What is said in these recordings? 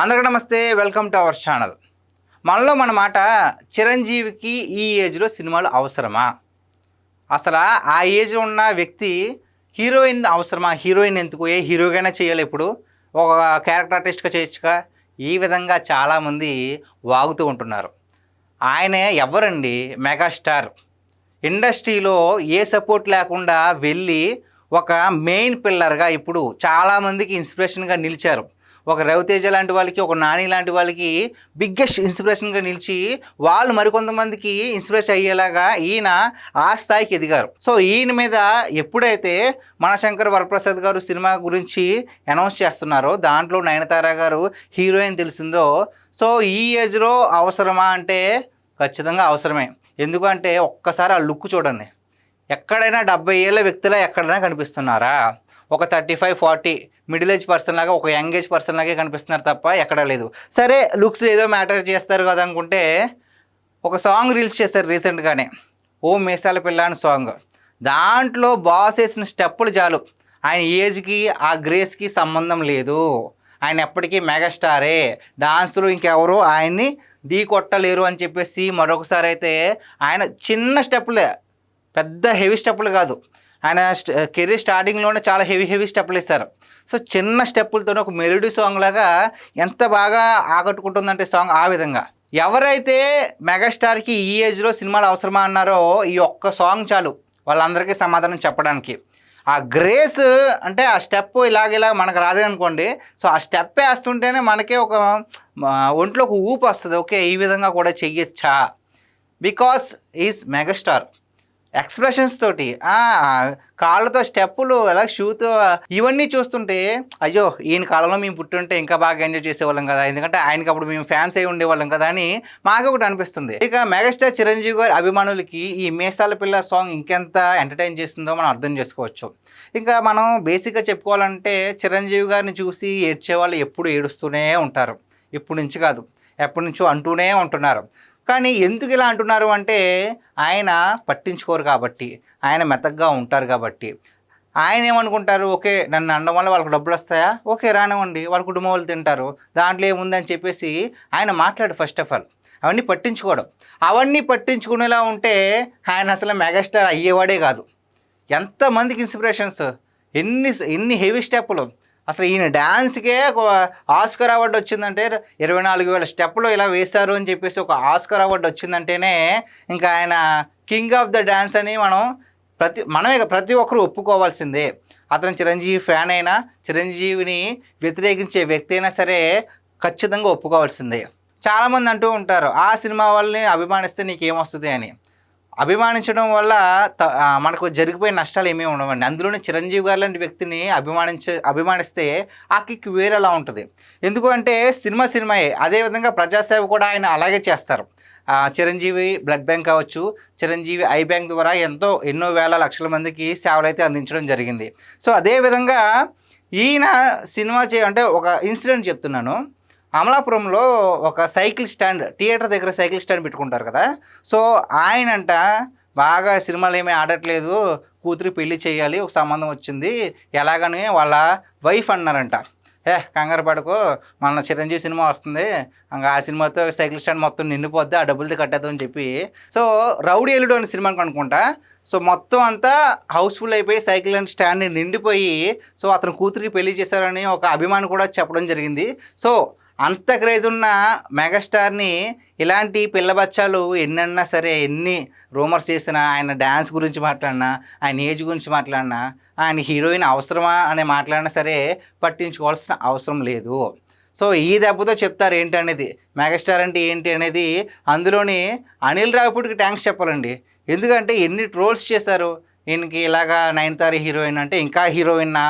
అందరికీ నమస్తే, welcome to our channel. మనలో మన మాట, చిరంజీవికి ఈ ఏజ్లో సినిమాలు అవసరమా? అసలు ఆ ఏజ్ ఉన్న వ్యక్తి హీరోయిన్ అవసరమా? హీరోయిన్ ఎందుకు? ఏ హీరోగానే చేయాలి, ఇప్పుడు ఒక క్యారెక్టర్ ఆర్టిస్ట్గా చేయొచ్చుగా? ఈ విధంగా చాలామంది వాగుతూ ఉంటున్నారు. ఆయనే ఎవరండి? మెగాస్టార్. ఇండస్ట్రీలో ఏ సపోర్ట్ లేకుండా వెళ్ళి ఒక మెయిన్ పిల్లర్గా ఇప్పుడు చాలామందికి ఇన్స్పిరేషన్గా నిలిచారు. ఒక రవితేజ లాంటి వాళ్ళకి, ఒక నాని లాంటి వాళ్ళకి బిగ్గెస్ట్ ఇన్స్పిరేషన్గా నిలిచి వాళ్ళు మరికొంతమందికి ఇన్స్పిరేషన్ అయ్యేలాగా ఈయన ఆ స్థాయికి ఎదిగారు. సో ఈయన మీద ఎప్పుడైతే మనశంకర్ వరప్రసాద్ గారు సినిమా గురించి అనౌన్స్ చేస్తున్నారో, దాంట్లో నయనతార గారు హీరోయిన్ తెలిసిందో, సో ఈ ఏజ్లో అవసరమా అంటే ఖచ్చితంగా అవసరమే. ఎందుకంటే ఒక్కసారి ఆ లుక్ చూడండి. ఎక్కడైనా 70 ఏళ్ళ వ్యక్తిలా ఎక్కడైనా కనిపిస్తున్నారా? ఒక 35-40 మిడిల్ ఏజ్ పర్సన్ లాగా, ఒక యంగ్ ఏజ్ పర్సన్ లాగే కనిపిస్తున్నారు తప్ప ఎక్కడా లేదు. సరే, లుక్స్ ఏదో మ్యాటర్ చేస్తారు కదా అనుకుంటే, ఒక సాంగ్ రిలీజ్ చేశారు రీసెంట్గానే, ఓ మీసాల పిల్ల అని సాంగ్. దాంట్లో బాస్ వేసిన స్టెప్పులు చాలు. ఆయన ఏజ్కి ఆ గ్రేస్కి సంబంధం లేదు. ఆయన ఎప్పటికీ మెగాస్టారే. డాన్సులు ఇంకెవరు ఆయన్ని ఢీ కొట్టలేరు అని చెప్పేసి మరొకసారి అయితే ఆయన చిన్న స్టెప్పులే, పెద్ద హెవీ స్టెప్పులు కాదు, ఆయన కెరీర్ స్టార్టింగ్లోనే చాలా హెవీ స్టెప్పులు ఇస్తారు. సో చిన్న స్టెప్పులతో ఒక మెలోడీ సాంగ్ లాగా ఎంత బాగా ఆకట్టుకుంటుందంటే సాంగ్. ఆ విధంగా ఎవరైతే మెగాస్టార్కి ఈ ఏజ్లో సినిమాలు అవసరమా అన్నారో, ఈ ఒక్క సాంగ్ చాలు వాళ్ళందరికీ సమాధానం చెప్పడానికి. ఆ గ్రేస్ అంటే ఆ స్టెప్ ఇలాగ మనకు రాదే అనుకోండి, సో ఆ స్టెప్ వేస్తుంటేనే మనకే ఒక ఒంట్లో ఒక ఊపు వస్తుంది. ఓకే, ఈ విధంగా కూడా చెయ్యొచ్చా? Because is megastar. ఎక్స్ప్రెషన్స్ తోటి, కాళ్ళతో స్టెప్పులు, ఎలా షూతో, ఇవన్నీ చూస్తుంటే అయ్యో ఈయన కాలంలో మేము పుట్టుంటే ఇంకా బాగా ఎంజాయ్ చేసేవాళ్ళం కదా, ఎందుకంటే ఆయనకి అప్పుడు మేము ఫ్యాన్స్ అయి ఉండేవాళ్ళం కదా అని మాకు ఒకటి అనిపిస్తుంది. ఇక మెగాస్టార్ చిరంజీవి గారి అభిమానులకి ఈ మీసాల పిల్ల సాంగ్ ఇంకెంత ఎంటర్టైన్ చేస్తుందో మనం అర్థం చేసుకోవచ్చు. ఇంకా మనం బేసిక్గా చెప్పుకోవాలంటే, చిరంజీవి గారిని చూసి ఏడ్చే వాళ్ళు ఎప్పుడు ఏడుస్తూనే ఉంటారు. ఇప్పుడు నుంచి కాదు, ఎప్పటి నుంచో అంటూనే ఉంటున్నారు. కానీ ఎందుకు ఇలా అంటున్నారు అంటే, ఆయన పట్టించుకోరు కాబట్టి, ఆయన మెత్తగా ఉంటారు కాబట్టి. ఆయన ఏమనుకుంటారు, ఓకే నన్ను అనడం వల్ల వాళ్ళకి డబ్బులు వస్తాయా, ఓకే రానివ్వండి, వాళ్ళ కుటుంబం వాళ్ళు తింటారు, దాంట్లో ఏముందని చెప్పేసి ఆయన మాట్లాడు. ఫస్ట్ ఆఫ్ ఆల్ అవన్నీ పట్టించుకోవడం. అవన్నీ పట్టించుకునేలా ఉంటే ఆయన అసలు మెగాస్టార్ అయ్యేవాడే కాదు. ఎంతమందికి ఇన్స్పిరేషన్స్, ఎన్ని హెవీ స్టెప్పులు. అసలు ఈయన డ్యాన్స్కే ఒక ఆస్కర్ అవార్డు వచ్చిందంటే, 24,000 స్టెప్పులు ఇలా వేశారు అని చెప్పేసి ఒక ఆస్కర్ అవార్డు వచ్చిందంటేనే ఇంకా ఆయన కింగ్ ఆఫ్ ద డ్యాన్స్ అని మనమే ప్రతి ఒక్కరు ఒప్పుకోవాల్సిందే. అతను చిరంజీవి ఫ్యాన్ అయినా, చిరంజీవిని వ్యతిరేకించే వ్యక్తి అయినా సరే ఖచ్చితంగా ఒప్పుకోవాల్సిందే. చాలామంది అంటూ ఉంటారు, ఆ సినిమా వాళ్ళని అభిమానిస్తే నీకేమొస్తుంది అని. అభిమానించడం వల్ల మనకు జరిగిపోయిన నష్టాలు ఏమీ ఉండవండి. అందులోనే చిరంజీవి గారు లాంటి వ్యక్తిని అభిమానిస్తే ఆ కిక్ వేరేలా ఉంటుంది. ఎందుకు అంటే సినిమాయే. అదేవిధంగా ప్రజాసేవ కూడా ఆయన అలాగే చేస్తారు. చిరంజీవి బ్లడ్ బ్యాంక్ కావచ్చు, చిరంజీవి ఐ బ్యాంక్ ద్వారా ఎన్నో వేల లక్షల మందికి సేవలు అయితే అందించడం జరిగింది. సో అదేవిధంగా ఈయన సినిమా అంటే ఒక ఇన్సిడెంట్ చెప్తున్నాను. అమలాపురంలో ఒక సైకిల్ స్టాండ్, థియేటర్ దగ్గర సైకిల్ స్టాండ్ పెట్టుకుంటారు కదా, సో ఆయనంట బాగా సినిమాలు ఏమీ ఆడట్లేదు, కూతురు పెళ్లి చేయాలి, ఒక సంబంధం వచ్చింది, ఎలాగని వాళ్ళ వైఫ్ అన్నారంట. కంగారు పడుకో, మన చిరంజీవి సినిమా వస్తుంది, ఇంకా ఆ సినిమాతో సైకిల్ స్టాండ్ మొత్తం నిండిపోద్ది, ఆ డబ్బులతో కట్టేద్దామని చెప్పి, సో రౌడీ ఎల్లుడు అనే సినిమాకి అనుకుంటా, సో మొత్తం అంతా హౌస్ఫుల్ అయిపోయి సైకిల్ అండ్ స్టాండ్ నిండిపోయి, సో అతను కూతురికి పెళ్లి చేశారని ఒక అభిమాని కూడా చెప్పడం జరిగింది. సో అంత క్రేజ్ ఉన్న మెగాస్టార్ని ఇలాంటి పిల్ల బచ్చాలు ఎన్నన్నా సరే, ఎన్ని రూమర్స్ చేసినా, ఆయన డ్యాన్స్ గురించి మాట్లాడినా, ఆయన ఏజ్ గురించి మాట్లాడినా, ఆయన హీరోయిన్ అవసరమా అని మాట్లాడినా సరే పట్టించుకోవాల్సిన అవసరం లేదు. సో ఈ దెబ్బతో చెప్తారు ఏంటి అనేది, మెగాస్టార్ అంటే ఏంటి అనేది. అందులోని అనిల్ రావిపూడికి థ్యాంక్స్ చెప్పాలండి. ఎందుకంటే ఎన్ని ట్రోల్స్ చేశారు, ఈయనకి ఇలాగా నయనతార హీరోయిన్ అంటే ఇంకా హీరోయిన్నా,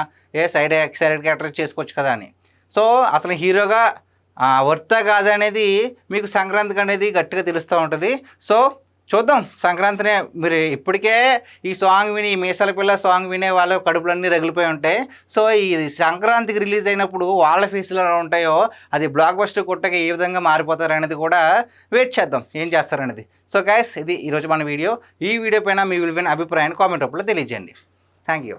సైడ్ క్యారెక్టర్ చేసుకోవచ్చు కదా అని. సో అసలు హీరోగా వర్తా కాదనేది మీకు సంక్రాంతికి అనేది గట్టిగా తెలుస్తూ ఉంటుంది. సో చూద్దాం, సంక్రాంతినే. మీరు ఇప్పటికే ఈ సాంగ్ విని, ఈ మీసాల పిల్ల సాంగ్ వినే వాళ్ళ కడుపులన్నీ రగిలిపోయి ఉంటాయి. సో ఈ సంక్రాంతికి రిలీజ్ అయినప్పుడు వాళ్ళ ఫీజులు ఎలా ఉంటాయో, అది బ్లాక్ బస్టర్ కొట్టగా ఏ విధంగా మారిపోతారు అనేది కూడా వెయిట్ చేద్దాం, ఏం చేస్తారనేది. సో గైస్, ఇది ఈరోజు మన వీడియో. ఈ వీడియో పైన మీ విలువైన అభిప్రాయాన్ని కామెంట్ రూపంలో తెలియజేయండి. Thank you.